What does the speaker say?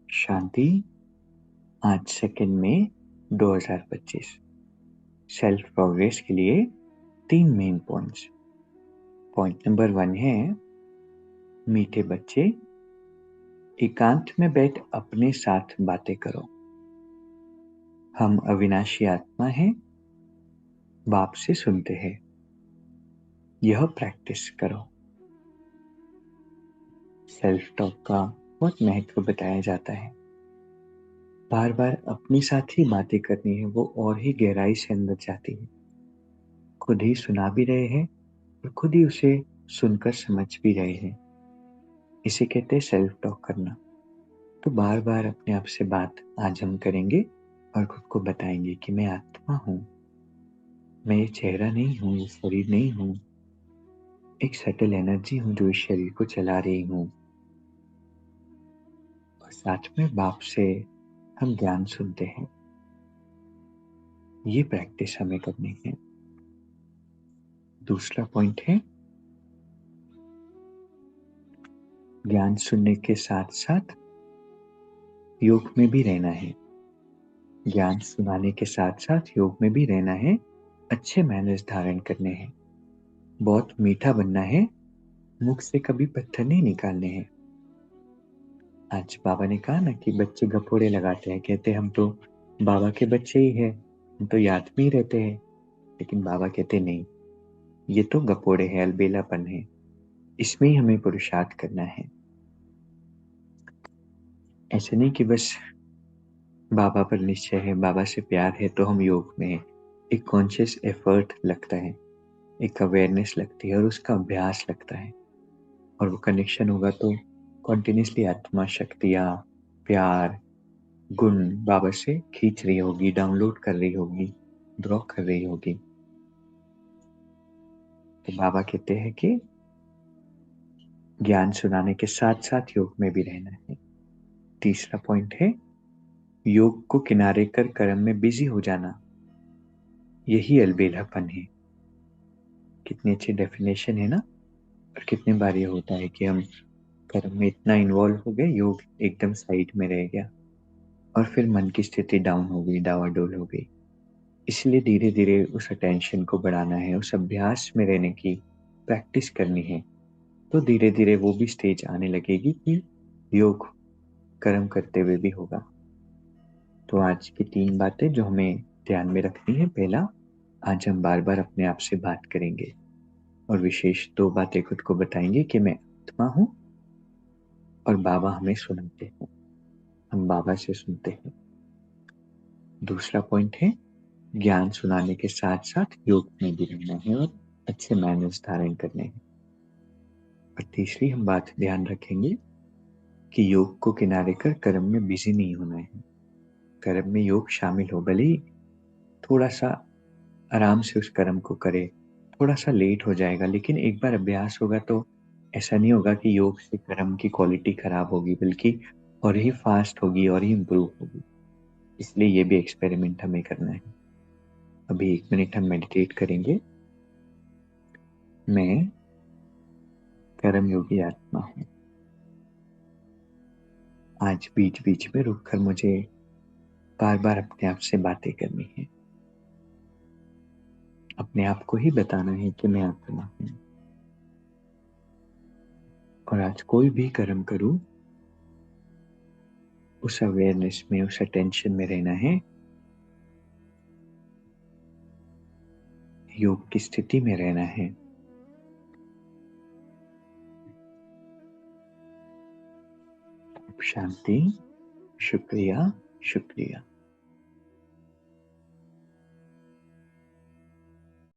शांति। आज 2 मई 2025 self progress के लिए 3 मेन पॉइंट्स। पॉइंट नंबर 1 है, मीठे बच्चे एकांत में बैठ अपने साथ बातें करो। हम अविनाशी आत्मा हैं, बाप से सुनते हैं। यह प्रैक्टिस करो। सेल्फ टॉक का बहुत महत्व बताया जाता है। बार बार अपने साथ ही बातें करनी है, वो और ही गहराई से अंदर जाती है। खुद ही सुना भी रहे हैं और खुद ही उसे सुनकर समझ भी रहे हैं। इसे कहते हैं सेल्फ टॉक करना। तो बार बार अपने आप से बात आज हम करेंगे और खुद को बताएंगे कि मैं आत्मा हूँ, मैं ये चेहरा नहीं हूँ, ये शरीर नहीं हूँ, एक सटल एनर्जी हूँ जो इस शरीर को चला रही हूँ। और साथ में बाप से हम ज्ञान सुनते हैं। ये प्रैक्टिस हमें करनी है। दूसरा पॉइंट है, ज्ञान सुनने के साथ साथ योग में भी रहना है। ज्ञान सुनाने के साथ साथ योग में भी रहना है। अच्छे मैनर्स धारण करने हैं। बहुत मीठा बनना है, मुख से कभी पत्थर नहीं निकालने हैं। आज बाबा ने कहा ना कि बच्चे गपोड़े लगाते हैं, कहते हम तो बाबा के बच्चे ही हैं, हम तो याद में ही रहते हैं। लेकिन बाबा कहते नहीं, ये तो गपोड़े है, अलबेलापन है। इसमें ही हमें पुरुषार्थ करना है। ऐसे नहीं कि बस बाबा पर निश्चय है, बाबा से प्यार है तो हम योग में हैं। एक कॉन्शियस एफर्ट लगता है, एक अवेयरनेस लगती है और उसका अभ्यास लगता है। और वो कनेक्शन होगा तो कॉन्टिन्यूसली आत्मा शक्तियाँ, प्यार, गुण बाबा से खींच रही होगी, डाउनलोड कर रही होगी, ड्रॉ कर रही होगी। तो बाबा कहते हैं कि ज्ञान सुनाने के साथ साथ योग में भी रहना है। तीसरा पॉइंट है, योग को किनारे कर कर्म में बिजी हो जाना। यही अलबेलापन है। कितनी अच्छी डेफिनेशन है ना। और कितनी बार ये होता है कि हम कर्म में इतना इन्वॉल्व हो गए, योग एकदम साइड में रह गया और फिर मन की स्थिति डाउन हो गई, डावाडोल हो गई। इसलिए धीरे धीरे उस अटेंशन को बढ़ाना है, उस अभ्यास में रहने की प्रैक्टिस करनी है। तो धीरे धीरे वो भी स्टेज आने लगेगी कि योग कर्म करते हुए भी होगा। तो आज की 3 बातें जो हमें ध्यान में रखनी है। पहला, आज हम बार बार अपने आप से बात करेंगे और विशेष 2 बातें खुद को बताएंगे कि मैं आत्मा हूँ और बाबा हमें सुनाते हैं, हम बाबा से सुनते हैं। दूसरा पॉइंट है, ज्ञान सुनाने के साथ साथ योग में भी रहना है और अच्छे मैनर्स धारण करने हैं। और तीसरी हम बात ध्यान रखेंगे कि योग को किनारे कर कर्म में बिजी नहीं होना है। कर्म में योग शामिल हो, भले ही थोड़ा सा आराम से उस कर्म को करे, थोड़ा सा लेट हो जाएगा, लेकिन एक बार अभ्यास होगा तो ऐसा नहीं होगा कि योग से कर्म की क्वालिटी खराब होगी, बल्कि और ही फास्ट होगी और ही इम्प्रूव होगी। इसलिए ये भी एक्सपेरिमेंट हमें करना है। अभी 1 मिनट हम मेडिटेट करेंगे। मैं कर्म योगी आत्मा हूँ। आज बीच बीच में रुककर मुझे बार बार अपने आप से बातें करनी है। अपने आप को ही बताना है कि मैं आत्मा हूँ। और आज कोई भी कर्म करूं, उस अवेयरनेस में, उस अटेंशन में रहना है, योग की स्थिति में रहना है। शांति। शुक्रिया, शुक्रिया।